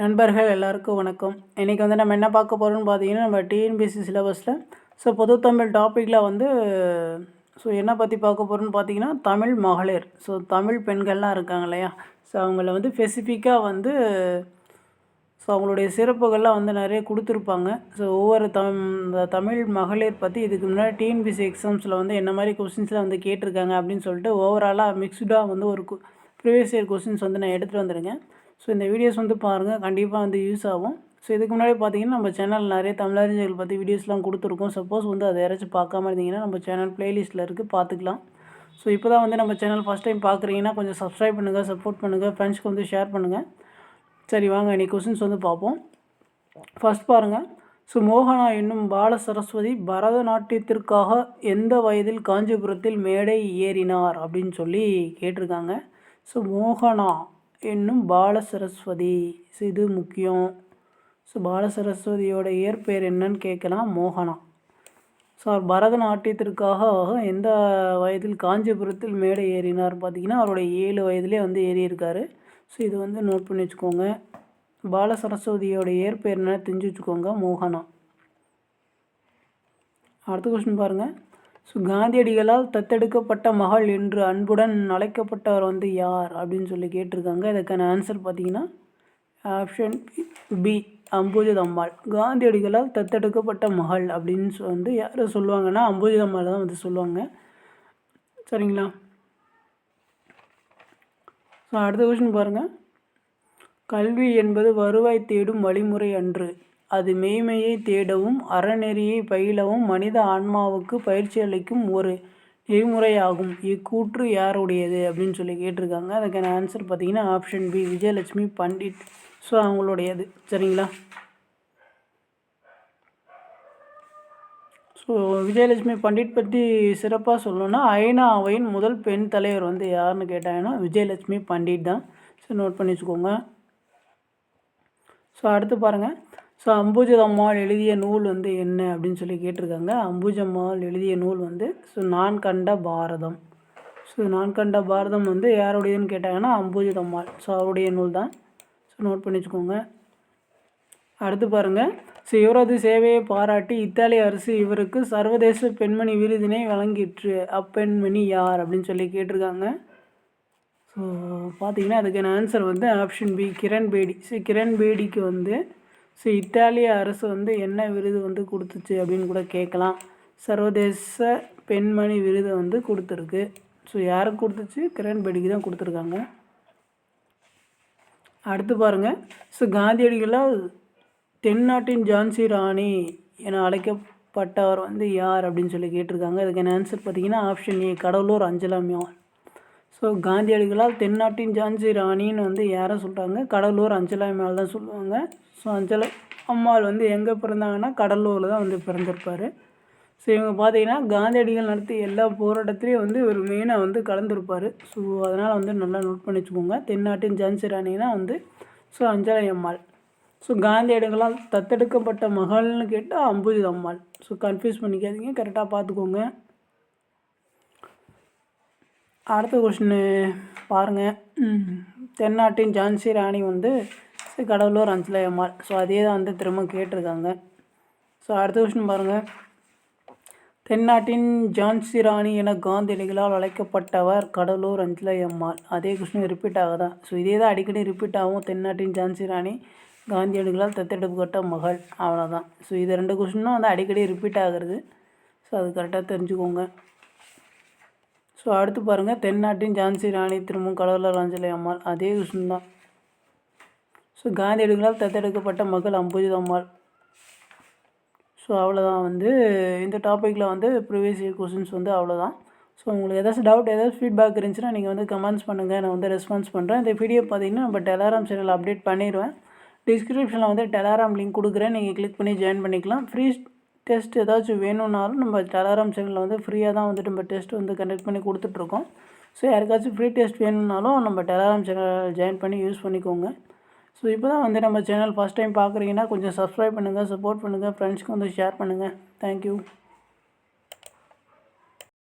நண்பர்கள் எல்லாருக்கும் வணக்கம். இன்றைக்கி வந்து நம்ம என்ன பார்க்க போகிறோம்னு பார்த்தீங்கன்னா, நம்ம டிஎன்பிஎஸ்சி சிலபஸில் பொது தமிழ் டாப்பிக்கில் வந்து என்ன பற்றி பார்க்க போகிறோம்னு பார்த்தீங்கன்னா, தமிழ் மகளிர். தமிழ் பெண்கள்லாம் இருக்காங்க இல்லையா, அவங்கள வந்து ஸ்பெசிஃபிக்காக வந்து அவங்களுடைய சிறப்புகள்லாம் வந்து நிறைய கொடுத்துருப்பாங்க. ஒவ்வொரு தமிழ் மகளிர் பற்றி இதுக்கு முன்னாடி டிஎன்பிஎஸ்சி எக்ஸாம்ஸில் வந்து என்ன மாதிரி கொஸ்டின்ஸ்லாம் வந்து கேட்டிருக்காங்க அப்படின்னு சொல்லிட்டு ஓவராலாக மிக்ஸ்டாக வந்து ஒரு ப்ரீவியஸ் இயர் கொஸ்டின்ஸ் வந்து நான் எடுத்துகிட்டு வந்துருக்கேன். இந்த வீடியோஸ் வந்து பாருங்கள், கண்டிப்பாக வந்து யூஸ் ஆகும். இதுக்கு முன்னாடி பார்த்தீங்கன்னா நம்ம சேனல் நிறைய தமிழறிஞர்கள் பற்றி வீடியோஸ்லாம் கொடுத்துருக்கோம். சப்போஸ் வந்து அதை யாராச்சும் பார்க்காம இருந்தீங்கன்னா நம்ம சேனல் ப்ளேலிஸ்ட்டில் இருக்குது, பார்த்துக்கலாம். இப்போ தான் வந்து நம்ம சேனல் ஃபஸ்ட் டைம் பார்க்குறீங்கன்னா கொஞ்சம் சப்ஸ்கிரைப் பண்ணுங்கள், சப்போர்ட் பண்ணுங்கள், ஃப்ரெண்ட்ஸ்க்கு வந்து ஷேர் பண்ணுங்கள். சரி வாங்க, இன்றைக்கி கொஸ்டின்ஸ் வந்து பார்ப்போம். ஃபஸ்ட் பாருங்கள். மோகனா என்னும் பால சரஸ்வதி பரதநாட்டியத்திற்காக எந்த வயதில் காஞ்சிபுரத்தில் மேடை ஏறினார் அப்படின்னு சொல்லி கேட்டிருக்காங்க. மோகனா என்னும் பால சரஸ்வதி, இது முக்கியம். பால சரஸ்வதியோட இயற்பெயர் என்னன்னு கேட்கலாம், மோகனா. அவர் பரதநாட்டியத்திற்காக எந்த வயதில் காஞ்சிபுரத்தில் மேடை ஏறினார் பார்த்தீங்கன்னா, அவருடைய 7 வயதுலேயே வந்து ஏறியிருக்காரு. இது வந்து நோட் பண்ணி வச்சுக்கோங்க. பால சரஸ்வதியோட இயற்பெயர் என்னன்னு தெரிஞ்சு வச்சுக்கோங்க, மோகனா. அடுத்த கொஸ்டின் பாருங்கள். காந்தியடிகளால் தத்தெடுக்கப்பட்ட மகள் என்று அன்புடன் அழைக்கப்பட்டவர் வந்து யார் அப்படின்னு சொல்லி கேட்டிருக்காங்க. இதுக்கான ஆன்சர் பார்த்தீங்கன்னா ஆப்ஷன் பி, அம்புஜதம்மாள். காந்தியடிகளால் தத்தெடுக்கப்பட்ட மகள் அப்படின்னு வந்து யார் சொல்லுவாங்கன்னா அம்புஜதம்மாள் தான் வந்து சொல்லுவாங்க. சரிங்களா? அடுத்த கொஸ்டின் பாருங்கள். கல்வி என்பது வருவாய் தேடும் வழிமுறை அன்று, அது மெய்மையை தேடவும் அறநெறியை பயிலவும் மனித ஆன்மாவுக்கு பயிற்சி அளிக்கும் ஒரு நெறிமுறையாகும். இக்கூற்று யாருடையது அப்படின்னு சொல்லி கேட்டிருக்காங்க. அதுக்கான ஆன்சர் பார்த்தீங்கன்னா ஆப்ஷன் பி, விஜயலட்சுமி பண்டிட். அவங்களுடையது. சரிங்களா? விஜயலட்சுமி பண்டிட் பற்றி சிறப்பாக சொல்லணும்னா ஐநா அவையின் முதல் பெண் தலைவர் வந்து யாருன்னு கேட்டாங்கன்னா விஜயலட்சுமி பண்டிட் தான். நோட் பண்ணி வச்சுக்கோங்க. அடுத்து பாருங்கள். அம்புஜதம்மாள் எழுதிய நூல் வந்து என்ன அப்படின்னு சொல்லி கேட்டிருக்காங்க. அம்புஜம்மாள் எழுதிய நூல் வந்து நான் கண்ட பாரதம். நான் கண்ட பாரதம் வந்து யாருடையதுன்னு கேட்டாங்கன்னா அம்புஜதம்மாள். அவருடைய நூல் தான். நோட் பண்ணி வச்சுக்கோங்க. அடுத்து பாருங்கள். இவரது சேவையை பாராட்டி இத்தாலிய அரசு இவருக்கு சர்வதேச பெண்மணி விருதினை வழங்கிற்று. அப்பெண்மணி யார் அப்படின்னு சொல்லி கேட்டிருக்காங்க. பார்த்தீங்கன்னா அதுக்கான ஆன்சர் வந்து ஆப்ஷன் பி, கிரண் பேடி. கிரண் பேடிக்கு வந்து இத்தாலிய அரசு வந்து என்ன விருது வந்து கொடுத்துச்சு அப்படின்னு கூட கேட்கலாம். சர்வதேச பெண்மணி விருது வந்து கொடுத்துருக்கு. யாருக்கு கொடுத்துச்சு? கிரண் பேடிக்கு தான் கொடுத்துருக்காங்க. அடுத்து பாருங்கள். காந்தியடிகளால் தென்னாட்டின் ஜான்சி ராணி என அழைக்கப்பட்டவர் வந்து யார் அப்படின்னு சொல்லி கேட்டிருக்காங்க. அதுக்கான ஆன்சர் பார்த்தீங்கன்னா ஆப்ஷன் ஏ, கடலூர் அஞ்சலம்மாள். காந்தியடிகளால் தென்னாட்டின் ஜான்சி ராணின்னு வந்து யாரை சொல்கிறாங்க? கடலூர் அஞ்சலம்மாள் தான் சொல்லுவாங்க. அஞ்சல அம்மாள் வந்து எங்கே பிறந்தாங்கன்னா கடலூரில் தான் வந்து பிறந்திருப்பார். இவங்க பார்த்தீங்கன்னா காந்தியடிகள் நடத்திய எல்லா போராட்டத்துலேயும் வந்து ஒரு மெயினாக வந்து கலந்துருப்பார். அதனால் வந்து நல்லா நோட் பண்ணி வச்சுக்கோங்க. தென்னாட்டின் ஜான்சி ராணினா வந்து அஞ்சலை அம்மாள். காந்தியடிகளால் தத்தெடுக்கப்பட்ட மகள்னு கேட்டால் அம்புஜதம்மாள். கன்ஃபியூஸ் பண்ணிக்காதீங்க, கரெக்டாக பார்த்துக்கோங்க. அடுத்த கொஸ்டின் பாருங்கள். தென்னாட்டின் ஜான்சி ராணி வந்து கடலூர் அஞ்சலை அம்மாள். அதே தான் வந்து திரும்ப கேட்டிருக்காங்க. அடுத்த கொஸ்டின் பாருங்கள். தென்னாட்டின் ஜான்சி ராணி என காந்தியடிகளால் அழைக்கப்பட்டவர் கடலூர் அஞ்சலை அம்மாள். அதே கொஸ்டின் ரிப்பீட் ஆகுதா? இதே தான் அடிக்கடி ரிப்பீட் ஆகும். தென்னாட்டின் ஜான்சி ராணி, காந்தியடிகளால் தத்தெடுக்கப்பட்ட மகள், அவ்வளோதான். இது 2 கொஸ்டினும் வந்து அடிக்கடி ரிப்பீட் ஆகிறது. அது கரெக்டாக தெரிஞ்சுக்கோங்க. அடுத்து பாருங்கள். தென்னாட்டின் ஜான்சி ராணி திரும்பவும் கடலூர் அஞ்சலை அம்மாள், அதே கொஸ்டின் தான். காந்தியடிகளால் தத்தெடுக்கப்பட்ட மகள் அம்புஜதம்மாள். அவ்வளோதான் வந்து இந்த டாப்பிக்கில் வந்து ப்ரீவியஸ் இயர் கொஸ்டின்ஸ் வந்து அவ்வளோதான். உங்களுக்கு ஏதாச்சும் டவுட், ஏதாச்சும் ஃபீட்பேக் இருந்துச்சுன்னா நீங்கள் வந்து கமெண்ட்ஸ் பண்ணுங்கள், நான் வந்து ரெஸ்பான்ஸ் பண்ணுறேன். இந்த வீடியோ பார்த்தீங்கன்னா நம்ம டெலகிராம் சேனல் அப்டேட் பண்ணிடுவேன். டிஸ்கிரிப்ஷனில் வந்து டெலகிராம் லிங்க் கொடுக்குறேன், நீங்கள் கிளிக் பண்ணி ஜாயின் பண்ணிக்கலாம். ஃப்ரீ டெஸ்ட் ஏதாச்சும் வேணும்னாலும் நம்ம டெலகிராம் சேனலில் வந்து ஃப்ரீயாக தான் வந்துட்டு நம்ம டெஸ்ட் வந்து கண்டக்ட் பண்ணி கொடுத்துட்ருக்கோம். யாருக்காச்சும் ஃப்ரீ டெஸ்ட் வேணும்னாலும் நம்ம டெலகிராம் சேனல் ஜாயின் பண்ணி யூஸ் பண்ணிக்கோங்க. இப்போ தான் வந்து நம்ம சேனல் ஃபஸ்ட் டைம் பார்க்குறீங்கன்னா கொஞ்சம் சப்ஸ்கிரைப் பண்ணுங்கள், சப்போர்ட் பண்ணுங்கள், ஃப்ரெண்ட்ஸ்க்கு வந்து ஷேர் பண்ணுங்கள். தேங்க்யூ.